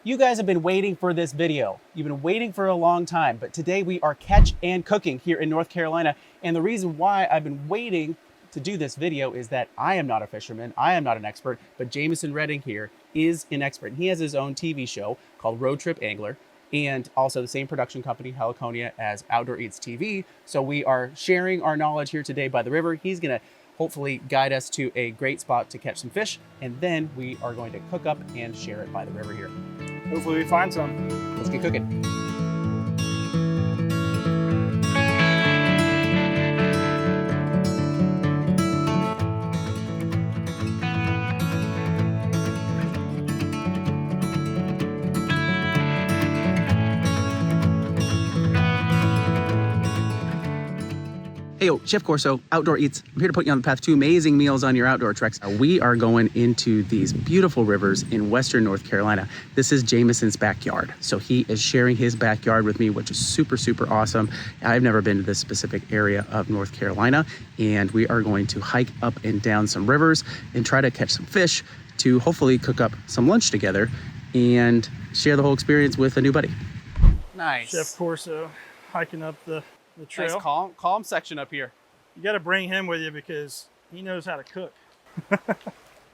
You guys have been waiting for this video. You've been waiting for a long time, but today we are catch and cooking here in North Carolina. And the reason why I've been waiting to do this video is that I am not a fisherman, I am not an expert, but Jameson Redding here is an expert. He has his own TV show called Road Trip Angler, and also the same production company, Heliconia, as Outdoor Eats TV. So we are sharing our knowledge here today by the river. He's gonna hopefully guide us to a great spot to catch some fish, and then we are going to cook up and share it by the river here. Hopefully we find some. Let's get cooking. Hey, yo, Chef Corso, Outdoor Eats. I'm here to put you on the path to amazing meals on your outdoor treks. We are going into these beautiful rivers in Western North Carolina. This is Jameson's backyard. So he is sharing his backyard with me, which is super, super awesome. I've never been to this specific area of North Carolina, and we are going to hike up and down some rivers and try to catch some fish to hopefully cook up some lunch together and share the whole experience with a new buddy. Nice. Chef Corso hiking up the trail. Nice calm section up here. You got to bring him with you because he knows how to cook.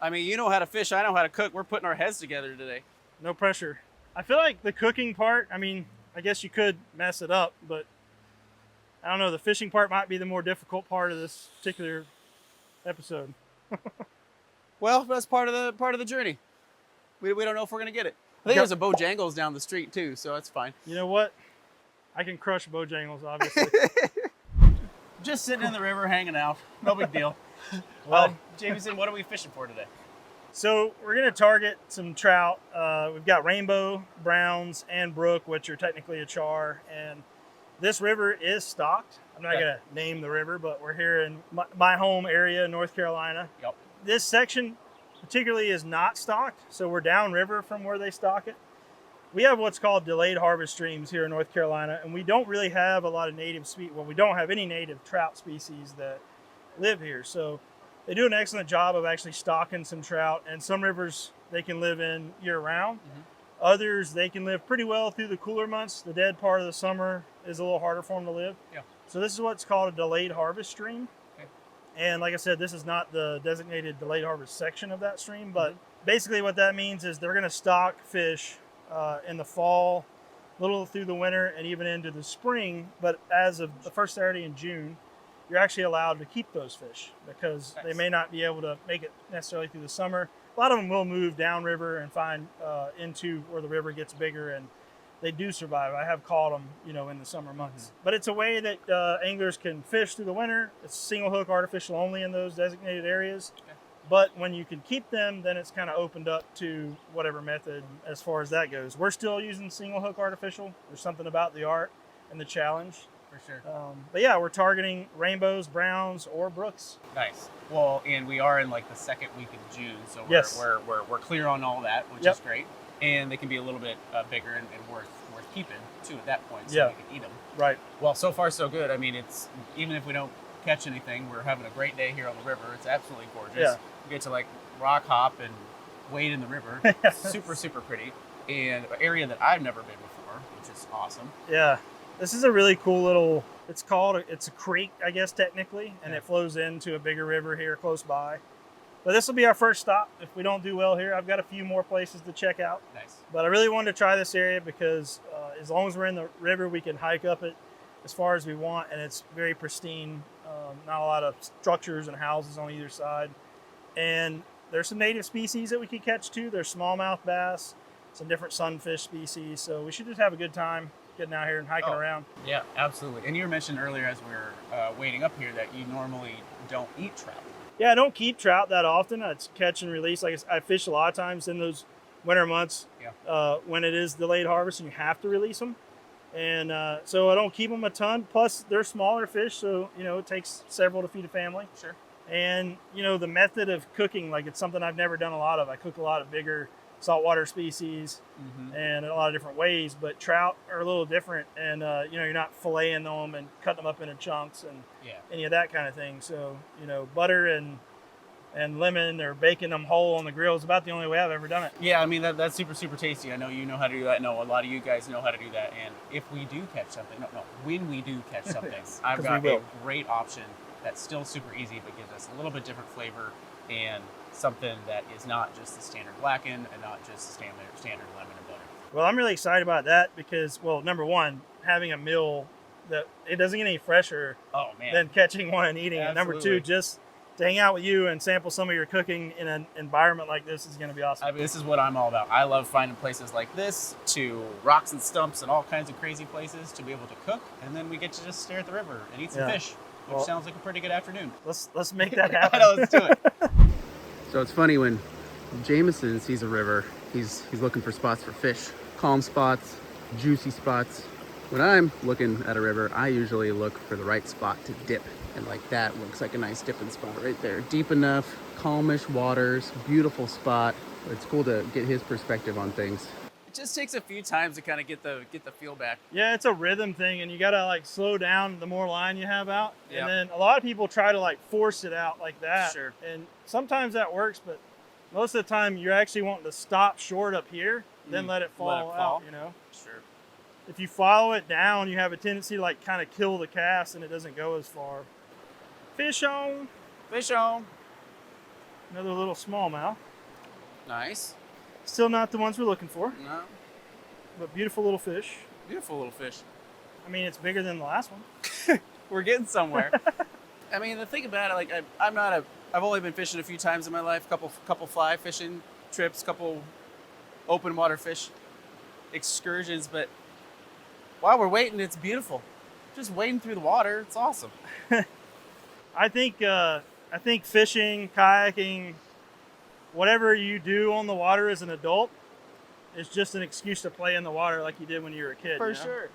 I mean, you know how to fish, I know how to cook. We're putting our heads together today. No pressure. I feel like the cooking part, I mean, I guess you could mess it up, but I don't know, the fishing part might be the more difficult part of this particular episode. Well, that's part of the journey. We don't know if we're gonna get it. I think there's a Bojangles down the street too, so that's fine. You know what? I can crush Bojangles, obviously. Just sitting in the river, hanging out. No big deal. Well, Jameson, what are we fishing for today? So we're going to target some trout. We've got rainbow, browns, and brook, which are technically a char. And this river is stocked. I'm not going to name the river, but we're here in my home area, North Carolina. Yep. This section particularly is not stocked, so we're downriver from where they stock it. We have what's called delayed harvest streams here in North Carolina, and we don't really have a lot of native we don't have any native trout species that live here. So they do an excellent job of actually stocking some trout, and some rivers they can live in year round. Mm-hmm. Others, they can live pretty well through the cooler months. The dead part of the summer is a little harder for them to live. Yeah. So this is what's called a delayed harvest stream. Okay. And like I said, this is not the designated delayed harvest section of that stream, but basically what that means is they're gonna stock fish in the fall, a little through the winter, and even into the spring. But as of the first Saturday in June, you're actually allowed to keep those fish because they may not be able to make it necessarily through the summer. A lot of them will move downriver and find into where the river gets bigger, and they do survive. I have caught them, in the summer months. Mm-hmm. But it's a way that anglers can fish through the winter. It's single hook artificial only in those designated areas. Okay. But when you can keep them, then it's kind of opened up to whatever method as far as that goes. We're still using single hook artificial. There's something about the art and the challenge. For sure. But yeah, we're targeting rainbows, browns, or brooks. Nice. Well, and we are in like the second week of June, so we're clear on all that, which is great. And they can be a little bit bigger and worth keeping too at that point, so we can eat them. Right. Well, so far so good. I mean, it's even if we don't catch anything, we're having a great day here on the river. It's absolutely gorgeous. Yeah. You get to like rock hop and wade in the river. Super, super pretty. And an area that I've never been before, which is awesome. Yeah. This is a really cool little, it's a creek, I guess, technically, and it flows into a bigger river here close by. But this will be our first stop. If we don't do well here, I've got a few more places to check out. Nice. But I really wanted to try this area because as long as we're in the river, we can hike up it as far as we want, and it's very pristine. Not a lot of structures and houses on either side. And there's some native species that we could catch too. There's smallmouth bass, some different sunfish species. So we should just have a good time getting out here and hiking around. Yeah, absolutely. And you mentioned earlier as we were waiting up here that you normally don't eat trout. Yeah, I don't keep trout that often. I catch and release. Like I fish a lot of times in those winter months when it is delayed harvest and you have to release them. And so I don't keep them a ton. Plus, they're smaller fish, so it takes several to feed a family. Sure. And the method of cooking, like it's something I've never done a lot of. I cook a lot of bigger saltwater species and in a lot of different ways, but trout are a little different. And you're not filleting them and cutting them up into chunks and any of that kind of thing. So butter and and lemon or baking them whole on the grill is about the only way I've ever done it. Yeah, I mean, that's super, super tasty. I know you know how to do that. I know a lot of you guys know how to do that. And if we do catch something, when we do catch something, I've got a great option that's still super easy, but gives us a little bit different flavor and something that is not just the standard blackened and not just the standard lemon and butter. Well, I'm really excited about that because, well, number one, having a meal that it doesn't get any fresher than catching one and eating it. Number two, just to hang out with you and sample some of your cooking in an environment like this is going to be awesome. I mean, this is what I'm all about. I love finding places like this, to rocks and stumps and all kinds of crazy places to be able to cook, and then we get to just stare at the river and eat some fish, which sounds like a pretty good afternoon. Let's make that happen. Let's do it. So it's funny, when Jameson sees a river, he's looking for spots for fish, calm spots, juicy spots. When I'm looking at a river, I usually look for the right spot to dip. And like that looks like a nice dipping spot right there. Deep enough, calmish waters, beautiful spot. It's cool to get his perspective on things. It just takes a few times to kind of get the feel back. Yeah, it's a rhythm thing, and you gotta like slow down the more line you have out. And then a lot of people try to like force it out like that. Sure. And sometimes that works, but most of the time you're actually wanting to stop short up here, then let it fall out, you know? Sure. If you follow it down, you have a tendency to like kind of kill the cast and it doesn't go as far. Fish on. Fish on. Another little smallmouth. Nice. Still not the ones we're looking for. No. But beautiful little fish. Beautiful little fish. I mean, it's bigger than the last one. We're getting somewhere. I mean, the thing about it, like, I've only been fishing a few times in my life, couple fly fishing trips, couple open water fish excursions, but while we're waiting, it's beautiful. Just wading through the water, it's awesome. I think fishing, kayaking, whatever you do on the water as an adult is just an excuse to play in the water like you did when you were a kid. For sure.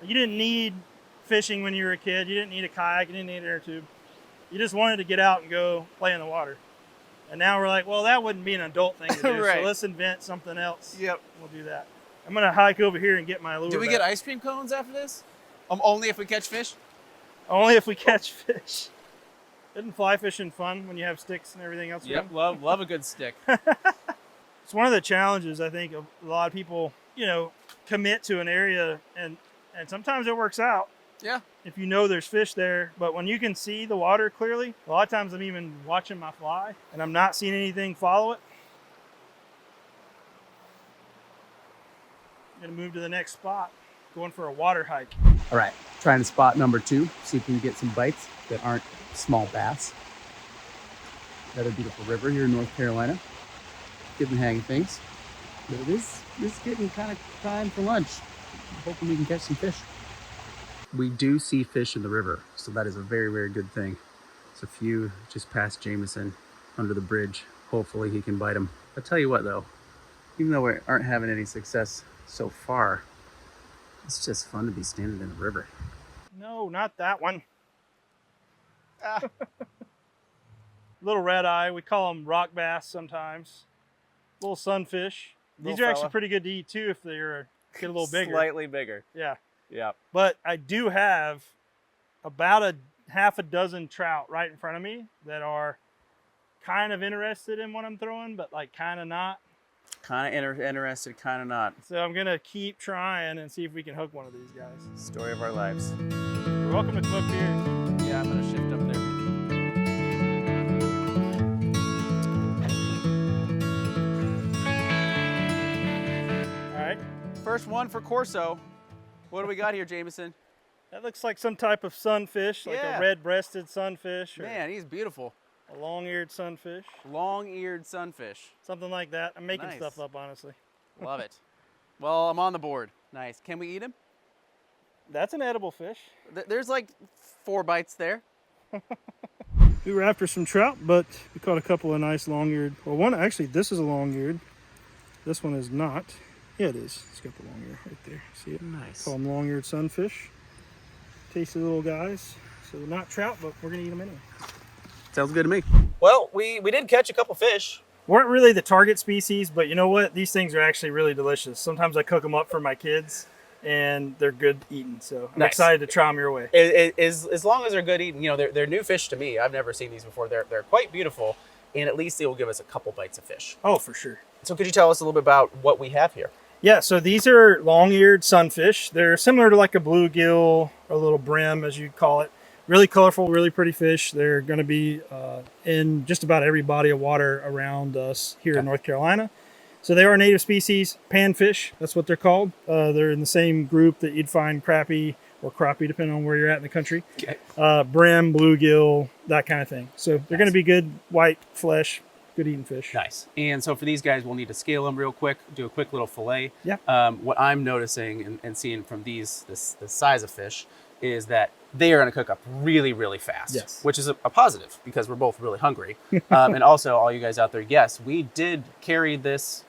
You didn't need fishing when you were a kid. You didn't need a kayak. You didn't need an air tube. You just wanted to get out and go play in the water. And now we're like, well, that wouldn't be an adult thing to do. Right. So let's invent something else. Yep. We'll do that. I'm going to hike over here and get my lure Do we back. get ice cream cones after this? Only if we catch fish? Only if we catch fish. Isn't fly fishing fun when you have sticks and everything else? Yep, love a good stick. It's one of the challenges, I think, of a lot of people, commit to an area and sometimes it works out. Yeah. If you know there's fish there, but when you can see the water clearly, a lot of times I'm even watching my fly and I'm not seeing anything follow it. I'm gonna move to the next spot, going for a water hike. All right, trying spot number 2, see if we can get some bites that aren't small bass. Another beautiful river here in North Carolina. Getting the hang of things. But it is getting kind of time for lunch. I'm hoping we can catch some fish. We do see fish in the river, so that is a very, very good thing. There's a few just past Jameson under the bridge. Hopefully he can bite them. I'll tell you what though, even though we aren't having any success so far, it's just fun to be standing in the river. No, not that one. Little red eye, we call them rock bass sometimes. Little sunfish. These are actually pretty good to eat too if they're get a little bigger. Slightly bigger. Yeah. Yeah. But I do have about a half a dozen trout right in front of me that are kind of interested in what I'm throwing, but like kind of not. Kind of interested, kind of not. So I'm going to keep trying and see if we can hook one of these guys. Story of our lives. You're welcome to come up here. Yeah, I'm going to shift up there. All right. First one for Corso. What do we got here, Jameson? That looks like some type of sunfish, like a red-breasted sunfish. Or man, he's beautiful. A long-eared sunfish. Long-eared sunfish. Something like that. I'm making stuff up, honestly. Love it. Well, I'm on the board. Nice. Can we eat him? That's an edible fish. There's like 4 bites there. We were after some trout, but we caught a couple of nice long-eared. Well, one, actually, this is a long-eared. This one is not. Yeah, it is. It's got the long ear right there. See it? Nice. Call them long-eared sunfish. Tasty little guys. So not trout, but we're going to eat them anyway. Sounds good to me. Well, we did catch a couple fish. Weren't really the target species, but you know what? These things are actually really delicious. Sometimes I cook them up for my kids, and they're good eating. So I'm excited to try them your way. As long as they're good eating, they're new fish to me. I've never seen these before. They're quite beautiful. and at least they will give us a couple bites of fish. Oh, for sure. So could you tell us a little bit about what we have here? Yeah, so these are long-eared sunfish. They're similar to like a bluegill or a little brim, as you'd call it. Really colorful, really pretty fish. They're going to be in just about every body of water around us here in North Carolina. So they are a native species, panfish. That's what they're called. They're in the same group that you'd find crappie or crappie, depending on where you're at in the country. Okay. Brim, bluegill, that kind of thing. So they're going to be good white flesh, good eating fish. Nice. And so for these guys, we'll need to scale them real quick, do a quick little fillet. Yeah. What I'm noticing and seeing from this size of fish is that they are going to cook up really, really fast. Yes. Which is a positive because we're both really hungry. And also, all you guys out there, yes, we did carry this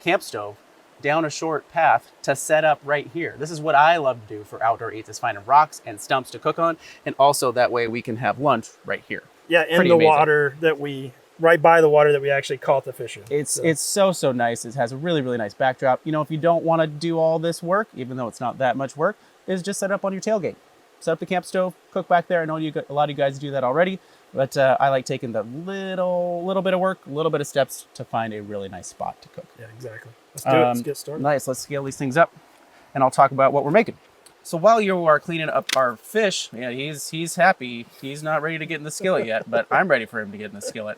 camp stove down a short path to set up right here. This is what I love to do for outdoor eats, is finding rocks and stumps to cook on. And also that way we can have lunch right here. Yeah, in Pretty the amazing. water that right by the water that we actually caught the fish in. It's so nice. It has a really, really nice backdrop. You know, if you don't want to do all this work, even though it's not that much work, is just set up on your tailgate. Set up the camp stove, cook back there. I know a lot of you guys do that already, but I like taking the little bit of work, a little bit of steps to find a really nice spot to cook. Yeah, exactly. Let's do it. Let's get started. Nice. Let's scale these things up, and I'll talk about what we're making. So while you are cleaning up our fish, yeah, he's happy. He's not ready to get in the skillet yet, but I'm ready for him to get in the skillet.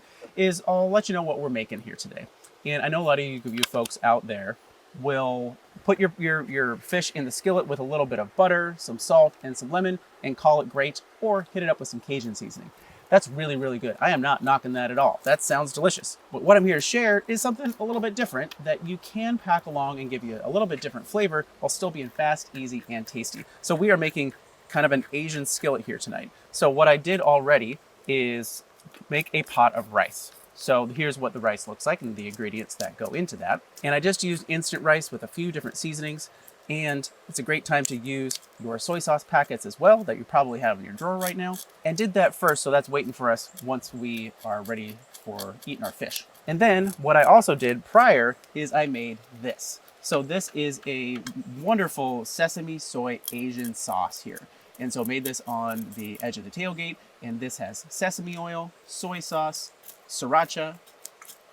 I'll let you know what we're making here today. And I know a lot of you folks out there will put your fish in the skillet with a little bit of butter, some salt, and some lemon, and call it great, or hit it up with some Cajun seasoning. That's really, really good. I am not knocking that at all. That sounds delicious. But what I'm here to share is something a little bit different that you can pack along and give you a little bit different flavor while still being fast, easy, and tasty. So we are making kind of an Asian skillet here tonight. So what I did already is make a pot of rice. So here's what the rice looks like and the ingredients that go into that. And I just used instant rice with a few different seasonings. And it's a great time to use your soy sauce packets as well that you probably have in your drawer right now. And did that first, so that's waiting for us once we are ready for eating our fish. And then what I also did prior is I made this. So this is a wonderful sesame soy Asian sauce here. And so made this on the edge of the tailgate. And this has sesame oil, soy sauce, sriracha,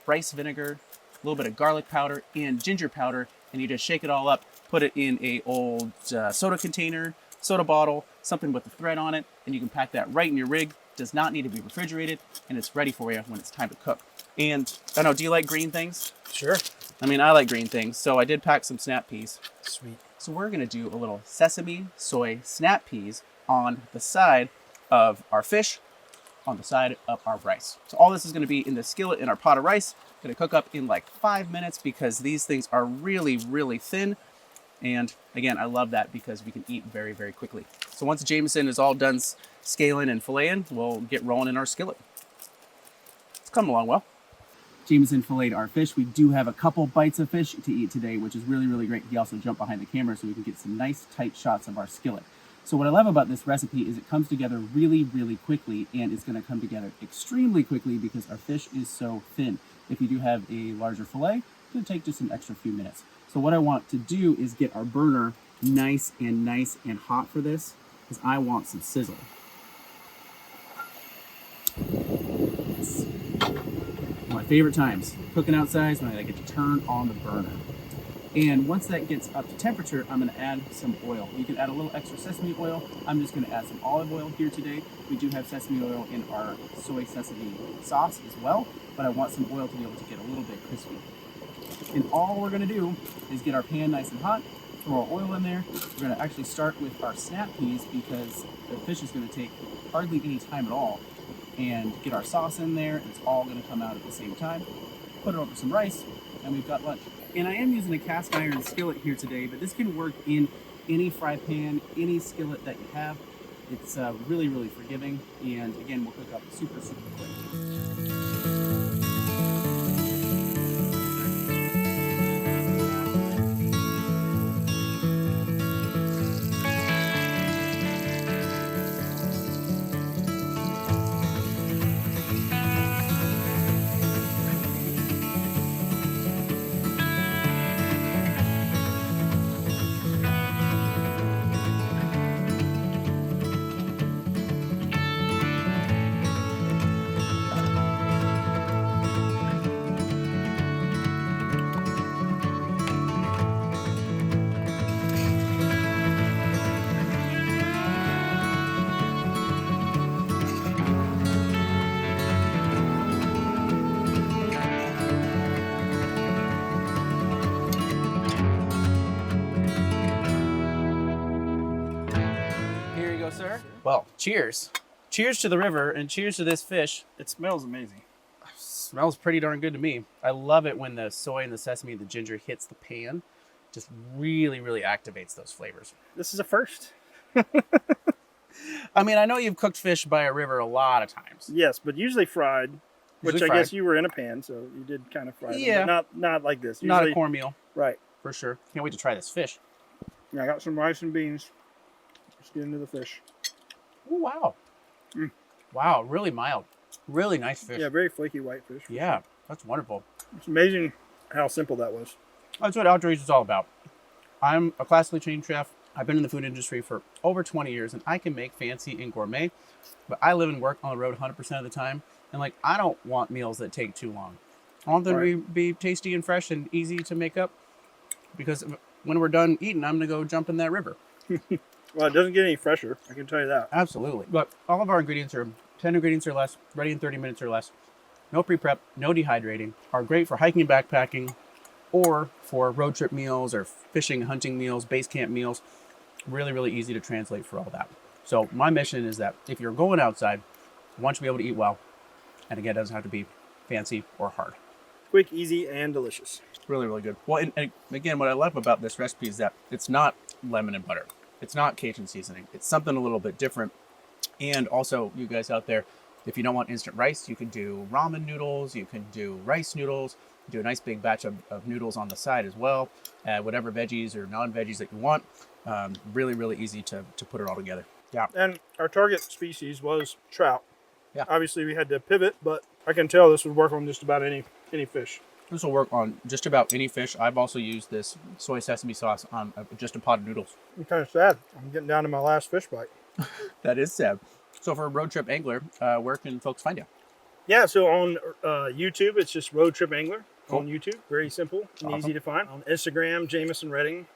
rice vinegar, a little bit of garlic powder and ginger powder. And you just shake it all up, put it in a old soda container, soda bottle, something with a thread on it, and you can pack that right in your rig. Does not need to be refrigerated, and it's ready for you when it's time to cook. And I don't know, do you like green things? Sure. I mean, I like green things, so I did pack some snap peas. Sweet. So we're gonna do a little sesame soy snap peas on the side of our fish, on the side of our rice. So all this is gonna be in the skillet in our pot of rice. Gonna cook up in like 5 minutes because these things are really, really thin. And again, I love that because we can eat very, very quickly. So once Jameson is all done scaling and filleting, we'll get rolling in our skillet. It's coming along well. Jameson filleted our fish. We do have a couple bites of fish to eat today, which is really, really great. He also jumped behind the camera so we can get some nice tight shots of our skillet. So what I love about this recipe is it comes together really, really quickly, and it's gonna come together extremely quickly because our fish is so thin. If you do have a larger fillet, it's gonna take just an extra few minutes. So what I want to do is get our burner nice and hot for this, because I want some sizzle. Yes. One of my favorite times, cooking outside, is when I get to turn on the burner. And once that gets up to temperature, I'm gonna add some oil. You can add a little extra sesame oil. I'm just gonna add some olive oil here today. We do have sesame oil in our soy sesame sauce as well, but I want some oil to be able to get a little bit crispy. And all we're gonna do is get our pan nice and hot, throw our oil in there. We're gonna actually start with our snap peas because the fish is gonna take hardly any time at all, and get our sauce in there, and it's all gonna come out at the same time. Put it over some rice, and we've got lunch. And I am using a cast iron skillet here today, but this can work in any fry pan, any skillet that you have. It's really, really forgiving, and again, we'll cook up super, super quick. Well, cheers. Cheers to the river and cheers to this fish. It smells amazing. Smells pretty darn good to me. I love it when the soy and the sesame, the ginger hits the pan. Just really, really activates those flavors. This is a first. I mean, I know you've cooked fish by a river a lot of times. Yes, but usually fried, which Usually I fried. guess you were in a pan, so you did kind of fry them, Yeah. but not like this. Not a Usually, cornmeal, right. for sure. Can't wait to try this fish. Yeah, I got some rice and beans. Let's get into the fish. Oh, wow. Wow, really mild. Really nice fish. Yeah, very flaky white fish. Yeah, that's wonderful. It's amazing how simple that was. That's what Outdoor Eats is all about. I'm a classically trained chef. I've been in the food industry for over 20 years, and I can make fancy and gourmet, but I live and work on the road 100% of the time, and like, I don't want meals that take too long. I want them to be tasty and fresh and easy to make up, because when we're done eating, I'm gonna go jump in that river. Well, it doesn't get any fresher, I can tell you that. Absolutely. But all of our ingredients are 10 ingredients or less, ready in 30 minutes or less. No pre-prep, no dehydrating, are great for hiking and backpacking, or for road trip meals or fishing, hunting meals, base camp meals. Really, really easy to translate for all that. So my mission is that if you're going outside, I want you to be able to eat well. And again, it doesn't have to be fancy or hard. Quick, easy, and delicious. Really, really good. Well, and again, what I love about this recipe is that it's not lemon and butter. It's not Cajun seasoning. It's something a little bit different. And also, you guys out there, if you don't want instant rice, you can do ramen noodles. You can do rice noodles. Do a nice big batch of noodles on the side as well. Add whatever veggies or non-veggies that you want. Really, really easy to put it all together. Yeah. And our target species was trout. Yeah. Obviously, we had to pivot, but I can tell this would work on just about any fish. This will work on just about any fish. I've also used this soy sesame sauce on just a pot of noodles. I'm kind of sad. I'm getting down to my last fish bite. That is sad. So for a road trip angler, where can folks find you? Yeah, so on YouTube, it's just Road Trip Angler Cool. on YouTube. Very simple and Awesome. easy to find. On Instagram, Jameson Redding,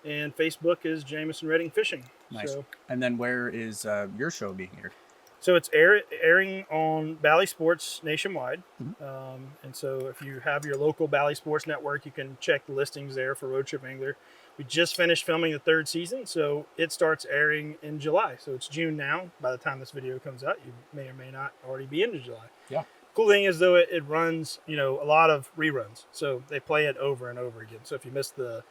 and Facebook is Jameson Redding Fishing. Nice. So, And then where is your show being aired? so it's airing on Bally Sports nationwide. Mm-hmm. And so if you have your local Bally Sports network, you can check the listings there for Road Trip Angler. We just finished filming the 3rd season, so it starts airing in July. So it's June now. By the time this video comes out, you may or may not already be into July. Yeah. Cool thing is, though, it runs, a lot of reruns. So they play it over and over again. So if you miss the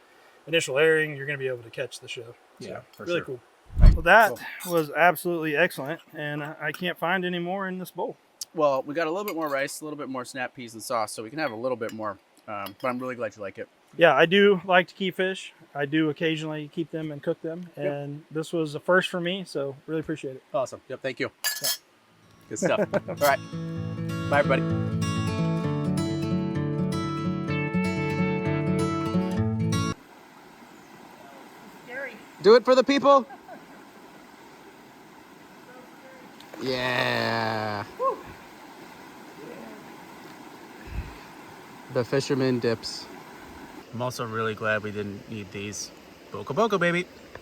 initial airing, you're going to be able to catch the show. So, Yeah, for really sure. cool. Right. Well, that Cool. was absolutely excellent, and I can't find any more in this bowl. Well, we got a little bit more rice, a little bit more snap peas and sauce, so we can have a little bit more. But I'm really glad you like it. Yeah, I do like to keep fish. I do occasionally keep them and cook them, and this was a first for me, so really appreciate it. Awesome. Yep, thank you. Yeah. Good stuff. All right. Bye, everybody. Do it for the people. Yeah. The fisherman dips. I'm also really glad we didn't need these. Boca Boca, baby.